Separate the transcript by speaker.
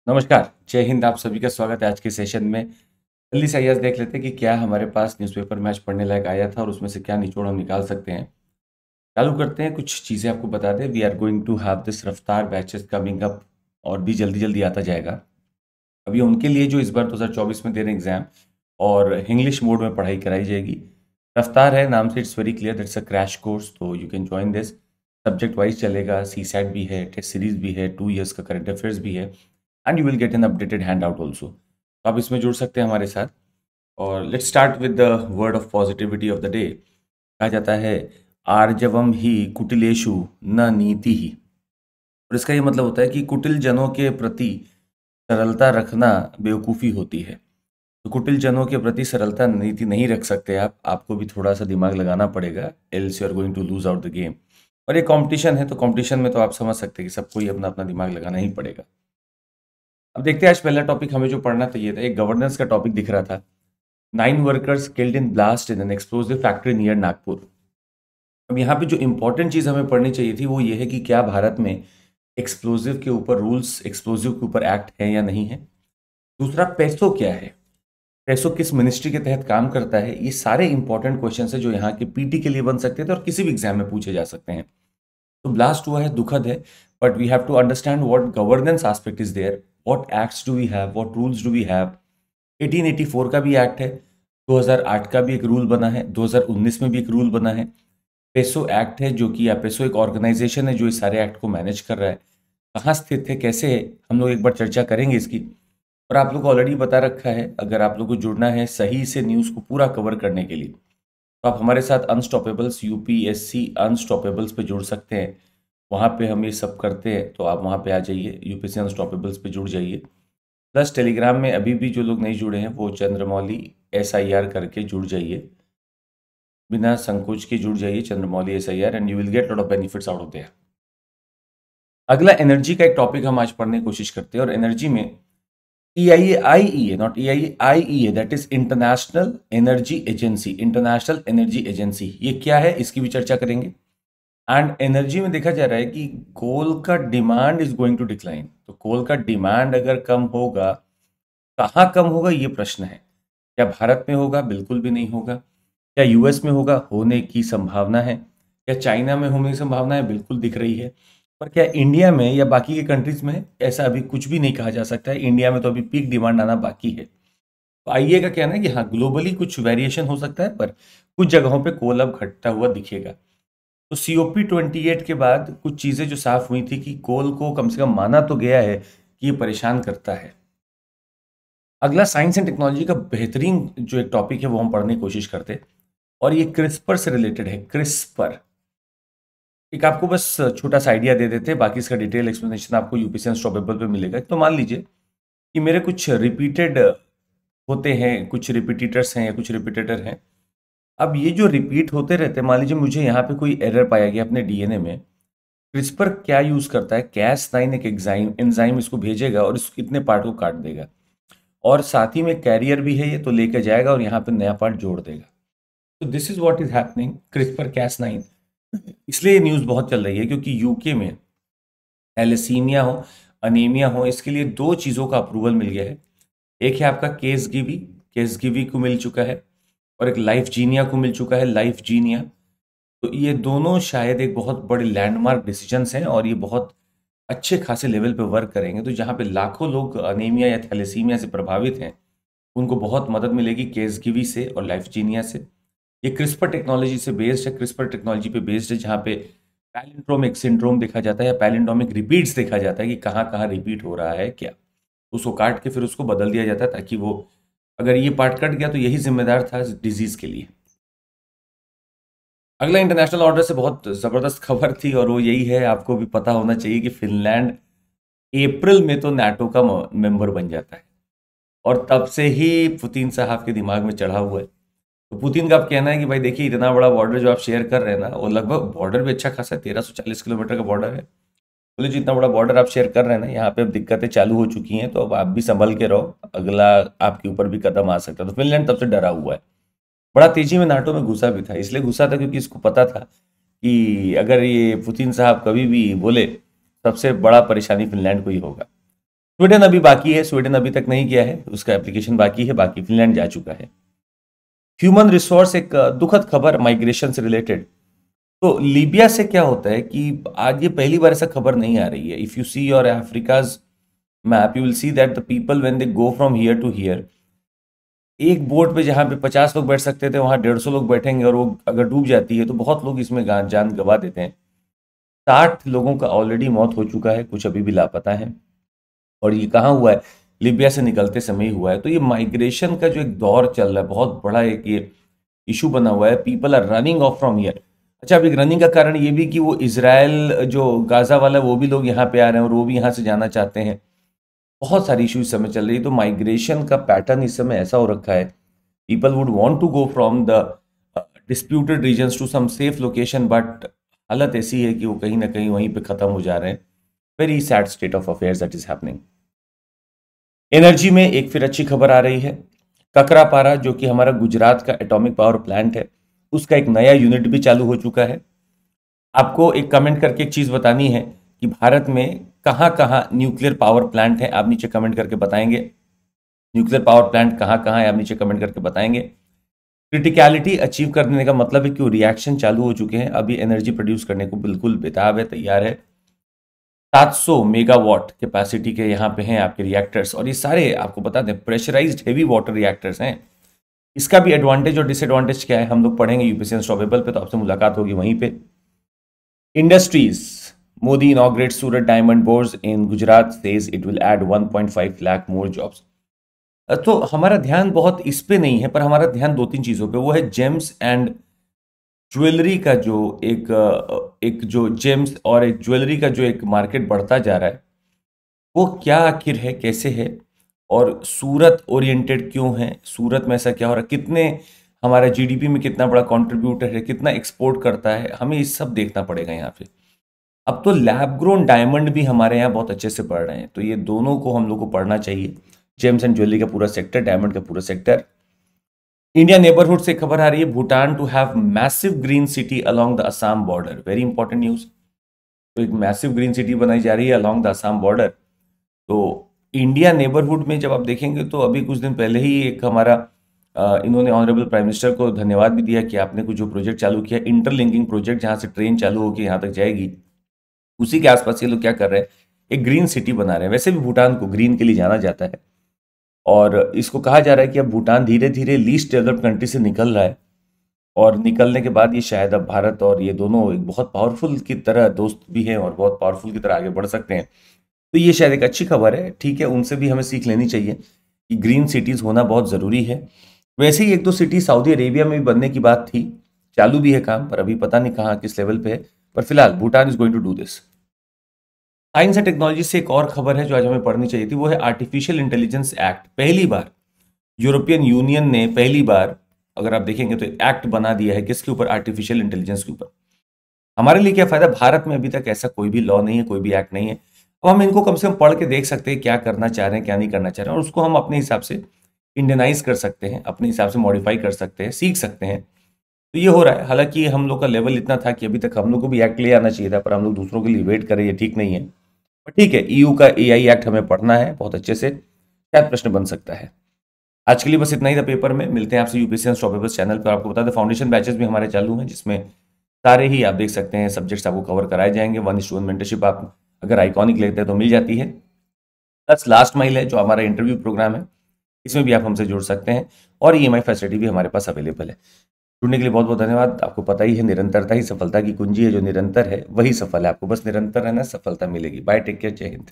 Speaker 1: नमस्कार, जय हिंद। आप सभी का स्वागत है आज के सेशन में। जल्दी से आइए आज देख लेते हैं कि क्या हमारे पास न्यूज़पेपर में आज पढ़ने लायक आया था और उसमें से क्या निचोड़ हम निकाल सकते हैं। चालू करते हैं, कुछ चीज़ें आपको बता दें। We are going to have this Raftaar batches coming up और भी जल्दी-जल्दी आता जाएगा। अभी उनके लिए जो इस बार 2024 में दे रहे हैं एग्ज़ाम और इंग्लिश मोड में पढ़ाई कराई जाएगी। रफ्तार है नाम से, it's very clear that's a crash course, तो you can join this. Subject wise चलेगा, सीसैट भी है, टेस्ट सीरीज़ भी है, 2 इयर्स का करंट अफेयर्स भी है and you will get an updated hand out also. तो आप इसमें जुड़ सकते हैं हमारे साथ। और let's start with the word of positivity of the day. कहा जाता है आर्जवम ही कुटिलेशु न नीति ही। और इसका ये मतलब होता है कि कुटिल जनों के प्रति सरलता रखना बेवकूफ़ी होती है। तो कुटिल जनों के प्रति सरलता नीति नहीं रख सकते आप, आपको भी थोड़ा सा दिमाग लगाना पड़ेगा, else you are going to lose out the game. और ये कंपटीशन है, तो कंपटीशन में तो आप समझ सकते हैं कि सबको ही अपना अपना दिमाग लगाना ही पड़ेगा। अब देखते हैं आज पहला टॉपिक हमें जो पढ़ना चाहिए था, एक गवर्नेंस का टॉपिक दिख रहा था। 9 workers killed in blast in an explosive factory near Nagpur. अब यहाँ पे जो इंपॉर्टेंट चीज़ हमें पढ़नी चाहिए थी वो ये है कि क्या भारत में एक्सप्लोसिव के ऊपर रूल्स, एक्सप्लोसिव के ऊपर एक्ट है या नहीं है। दूसरा, पेसो क्या है, पेसो किस मिनिस्ट्री के तहत काम करता है। ये सारे इंपॉर्टेंट क्वेश्चन है जो यहाँ के पीटी के लिए बन सकते थे और किसी भी एग्जाम में पूछे जा सकते हैं। तो ब्लास्ट हुआ है, दुखद है, but we have to understand what governance aspect is there, what acts do we have, what rules do we have. 1884 का भी एक्ट है, 2008 का भी एक रूल बना है, 2019 में भी एक रूल बना है। पेसो एक्ट है जो कि, या पेसो एक ऑर्गेनाइजेशन है जो इस सारे एक्ट को मैनेज कर रहा है। कहाँ स्थित है, कैसे है, हम लोग एक बार चर्चा करेंगे इसकी। और आप लोग को ऑलरेडी बता रखा है, अगर आप लोग को जुड़ना है सही से न्यूज़ को पूरा कवर करने के लिए, तो आप हमारे साथ अनस्टॉपेबल्स, यूपीएससी अनस्टॉपेबल्स पे जुड़ सकते हैं। वहाँ पे हम ये सब करते हैं, तो आप वहाँ पे आ जाइए, यूपीएससी अनस्टॉपेबल्स पे जुड़ जाइए। प्लस टेलीग्राम में अभी भी जो लोग नहीं जुड़े हैं वो चंद्रमौली SIR करके जुड़ जाइए, बिना संकोच के जुड़ जाइए, Chandramouli SIR, and you will get lot of benefits out of their. अगला एनर्जी का एक टॉपिक हम आज पढ़ने की कोशिश करते हैं, और एनर्जी में EIA, not IEA, that is international energy agency, international energy agency, ये क्या है इसकी भी चर्चा करेंगे। एंड एनर्जी में देखा जा रहा है कि कोल का demand is going to decline. तो कोल का डिमांड अगर कम होगा, कहाँ कम होगा ये प्रश्न है। क्या भारत में होगा? बिल्कुल भी नहीं होगा। क्या US में होगा? होने की संभावना है। क्या चाइना में होने की संभावना है? बिल्कुल दिख रही है। पर क्या इंडिया में या बाकी के कंट्रीज में है? ऐसा अभी कुछ भी नहीं कहा जा सकता है। इंडिया में तो अभी पीक डिमांड आना बाकी है। तो आईए का कहना है कि हाँ, ग्लोबली कुछ वेरिएशन हो सकता है, पर कुछ जगहों पे कोल अब घटता हुआ दिखेगा। तो COP28 के बाद कुछ चीजें जो साफ हुई थी कि कोल को कम से कम माना तो गया है कि ये परेशान करता है। अगला साइंस एंड टेक्नोलॉजी का बेहतरीन जो एक टॉपिक है वो हम पढ़ने की कोशिश करते हैं, और ये क्रिस्पर से रिलेटेड है। क्रिस्पर, एक आपको बस छोटा सा आइडिया दे देते हैं, बाकी इसका डिटेल एक्सप्लेनेशन आपको यूपीएससी अनस्टॉपेबल पे मिलेगा। तो मान लीजिए कि मेरे कुछ रिपीटेड होते हैं, कुछ रिपीटेटर्स हैं या कुछ रिपीटेटर हैं। अब ये जो रिपीट होते रहते हैं, मान लीजिए मुझे यहाँ पे कोई एरर पाया गया अपने DNA में। क्रिस्पर क्या यूज करता है, Cas9 एक एंजाइम इसको भेजेगा और इस इतने पार्ट को काट देगा, और साथ ही में कैरियर भी है ये, तो लेकर जाएगा और यहाँ पे नया पार्ट जोड़ देगा। तो this is what is happening, CRISPR Cas9। इसलिए ये न्यूज़ बहुत चल रही है क्योंकि यूके में थैलेसीमिया हो, अनीमिया हो, इसके लिए 2 चीज़ों का अप्रूवल मिल गया है। एक है आपका केसगिवी को मिल चुका है, और एक लाइफजीनिया को मिल चुका है, लाइफजीनिया। तो ये दोनों शायद एक बहुत बड़े लैंडमार्क डिसीजंस हैं, और ये बहुत अच्छे खासे लेवल पे वर्क करेंगे। तो जहाँ पे लाखों लोग अनीमिया या थैलेसीमिया से प्रभावित हैं, उनको बहुत मदद मिलेगी केसगिवी से और लाइफजीनिया से। ये क्रिस्पर टेक्नोलॉजी से बेस्ड है, क्रिस्पर टेक्नोलॉजी पे बेस्ड है, जहाँ पे पैलिंड्रोमिक सिंड्रोम देखा जाता है या पैलिंड्रोमिक रिपीट्स देखा जाता है कि कहाँ कहाँ रिपीट हो रहा है क्या। उसको काट के फिर उसको बदल दिया जाता है, ताकि वो, अगर ये पार्ट कट गया तो यही जिम्मेदार था डिजीज के लिए। अगला इंटरनेशनल ऑर्डर से बहुत ज़बरदस्त खबर थी, और वो यही है, आपको भी पता होना चाहिए कि फिनलैंड अप्रैल में तो नाटो का मेंबर बन जाता है, और तब से ही पुतिन साहब के दिमाग में चढ़ा हुआ है। तो पुतिन का अब कहना है कि भाई देखिए, इतना बड़ा बॉर्डर जो आप शेयर कर रहे हैं ना, वो लगभग बॉर्डर भी अच्छा खासा है, 1340 किलोमीटर का बॉर्डर है। बोले जी, इतना बड़ा बॉर्डर आप शेयर कर रहे हैं ना, यहाँ पे अब दिक्कतें चालू हो चुकी हैं, तो अब आप भी संभल के रहो, अगला आपके ऊपर भी कदम आ सकता है। तो फिनलैंड तब से डरा हुआ है, बड़ा तेजी में नाटो में घुसा भी था। इसलिए घुसा था क्योंकि इसको पता था कि अगर ये पुतिन साहब कभी भी बोले, सबसे बड़ा परेशानी फिनलैंड को ही होगा। स्वीडन अभी बाकी है, स्वीडन अभी तक नहीं किया है, उसका एप्लीकेशन बाकी है, बाकी फिनलैंड जा चुका है। ह्यूमन रिसोर्स, एक दुखद खबर माइग्रेशन से रिलेटेड। तो लीबिया से क्या होता है कि आज ये पहली बार ऐसा खबर नहीं आ रही है। If you see your Africa's map you will see that the people when they go from here to here, एक बोट पे जहां पे 50 लोग बैठ सकते थे वहां 150 लोग बैठेंगे, और वो अगर डूब जाती है तो बहुत लोग इसमें जान गंवा देते हैं। 60 लोगों का ऑलरेडी मौत हो चुका है, कुछ अभी भी लापता है। और ये कहाँ हुआ है? लीबिया से निकलते समय ही हुआ है। तो ये माइग्रेशन का जो एक दौर चल रहा है, बहुत बड़ा एक ये इशू बना हुआ है। People are running of from here. अच्छा, अब एक रनिंग का कारण ये भी कि वो इजराइल जो गाजा वाला, वो भी लोग यहाँ पे आ रहे हैं और वो भी यहाँ से जाना चाहते हैं। बहुत सारी इशू इस समय चल रही है। तो माइग्रेशन का पैटर्न इस समय ऐसा हो रखा है, people would want to go from the disputed regions to some safe location, but हालत ऐसी है कि वो कहीं ना कहीं वहीं पे खत्म हो जा रहे हैं। Very sad state of affairs that is happening. Energy में एक फिर अच्छी खबर आ रही है। ककरापारा, जो कि हमारा गुजरात का एटॉमिक पावर प्लांट है, उसका एक नया यूनिट भी चालू हो चुका है। आपको एक कमेंट करके एक चीज बतानी है कि भारत में कहाँ कहाँ न्यूक्लियर पावर प्लांट है, आप नीचे कमेंट करके बताएंगे। न्यूक्लियर पावर प्लांट कहाँ कहाँ है, आप नीचे कमेंट करके बताएंगे। क्रिटिकलिटी अचीव करने का मतलब है कि वो रिएक्शन चालू हो चुके हैं, अभी एनर्जी प्रोड्यूस करने को बिल्कुल बेताब है, तैयार है। 700 मेगावाट कैपेसिटी के यहाँ पे हैं आपके रिएक्टर्स, और ये सारे आपको बता दें प्रेशराइज्ड हेवी वाटर रिएक्टर्स हैं। इसका भी एडवांटेज और डिसएडवांटेज क्या है हम लोग पढ़ेंगे यूपीएससी अनस्टॉपेबल पे, तो आपसे मुलाकात होगी वहीं पे। Industries, Modi inaugurate Surat diamond bourse in Gujarat, says it will add 1.5 lakh more jobs. तो हमारा ध्यान बहुत इस पे नहीं है, पर हमारा ध्यान दो तीन चीजों पे, वो है जेम्स एंड ज्वेलरी का जो एक जो जेम्स और एक ज्वेलरी का जो एक मार्केट बढ़ता जा रहा है, वो क्या आखिर है, कैसे है, और सूरत ओरिएंटेड क्यों है, सूरत में ऐसा क्या हो रहा है, कितने हमारा जीडीपी में कितना बड़ा कंट्रीब्यूटर है, कितना एक्सपोर्ट करता है, हमें ये सब देखना पड़ेगा यहाँ पे। अब तो लैब ग्रोन डायमंड भी हमारे यहाँ बहुत अच्छे से बढ़ रहे हैं, तो ये दोनों को हम लोग को पढ़ना चाहिए। जेम्स एंड ज्वेलरी का पूरा सेक्टर, डायमंड का पूरा सेक्टर। इंडिया नेबरहुड से खबर आ रही है, Bhutan to have massive green city along the Assam border, very important news. तो एक मैसिव ग्रीन सिटी बनाई जा रही है अलोंग द असम बॉर्डर। तो इंडिया नेबरहुड में जब आप देखेंगे तो अभी कुछ दिन पहले ही एक हमारा इन्होंने ऑनरेबल प्राइम मिनिस्टर को धन्यवाद भी दिया कि आपने कुछ जो प्रोजेक्ट चालू किया, इंटरलिंकिंग प्रोजेक्ट, जहां से ट्रेन चालू होकर यहाँ तक जाएगी, उसी के आसपास ये लोग क्या कर रहे हैं, एक ग्रीन सिटी बना रहे हैं। वैसे भी भूटान को ग्रीन के लिए जाना जाता है, और इसको कहा जा रहा है कि अब भूटान धीरे धीरे लीस्ट डेवलप्ड कंट्री से निकल रहा है, और निकलने के बाद ये शायद अब भारत और ये दोनों एक बहुत पावरफुल की तरह दोस्त भी हैं और बहुत पावरफुल की तरह आगे बढ़ सकते हैं। तो ये शायद एक अच्छी खबर है। ठीक है, उनसे भी हमें सीख लेनी चाहिए कि ग्रीन सिटीज़ होना बहुत ज़रूरी है। वैसे ही एक दो सिटी सऊदी अरेबिया में भी बनने की बात थी, चालू भी है काम, पर अभी पता नहीं कहाँ किस लेवल पे है, पर फिलहाल Bhutan is going to do this. Science and technology से एक और खबर है जो आज हमें पढ़नी चाहिए थी, वो है आर्टिफिशियल इंटेलिजेंस एक्ट। पहली बार यूरोपियन यूनियन ने पहली बार, अगर आप देखेंगे तो एक्ट बना दिया है किसके ऊपर, आर्टिफिशियल इंटेलिजेंस के ऊपर। हमारे लिए क्या फायदा, भारत में अभी तक ऐसा कोई भी लॉ नहीं है, कोई भी एक्ट नहीं है। अब हम इनको कम से कम पढ़ के देख सकते हैं क्या करना चाह रहे हैं, क्या नहीं करना चाह रहे हैं, और उसको हम अपने हिसाब से इंडियनाइज कर सकते हैं, अपने हिसाब से मॉडिफाई कर सकते हैं, सीख सकते हैं। तो ये हो रहा है। हालांकि हम लोग का लेवल इतना था कि अभी तक हम लोग को भी एक्ट ले आना चाहिए था, पर हम लोग दूसरों के लिए वेट करें, ये ठीक नहीं है। पर ठीक है, ईयू का एआई एक्ट हमें पढ़ना है बहुत अच्छे से, शायद प्रश्न बन सकता है। आज के लिए बस इतना ही था पेपर में। मिलते हैं आपसे यूपीएससी अनस्टॉपेबल चैनल पर। आपको बता दें प्फाउंडेशन बैचेस भी हमारे चालू हैं, जिसमें सारे ही आप देख सकते हैं सब्जेक्ट्स आपको कवर कराए जाएंगे। 1:1 मेंटरशिप आप अगर आइकॉनिक लेते हैं तो मिल जाती है। प्लस लास्ट माइल है जो हमारा इंटरव्यू प्रोग्राम है, इसमें भी आप हमसे जुड़ सकते हैं, और ईएमआई फैसिलिटी भी हमारे पास अवेलेबल है। जुड़ने के लिए बहुत बहुत धन्यवाद। आपको पता ही है निरंतरता ही सफलता की कुंजी है, जो निरंतर है वही सफल है। आपको बस निरंतर रहना, सफलता मिलेगी। बाय, टेक केयर, जय हिंद।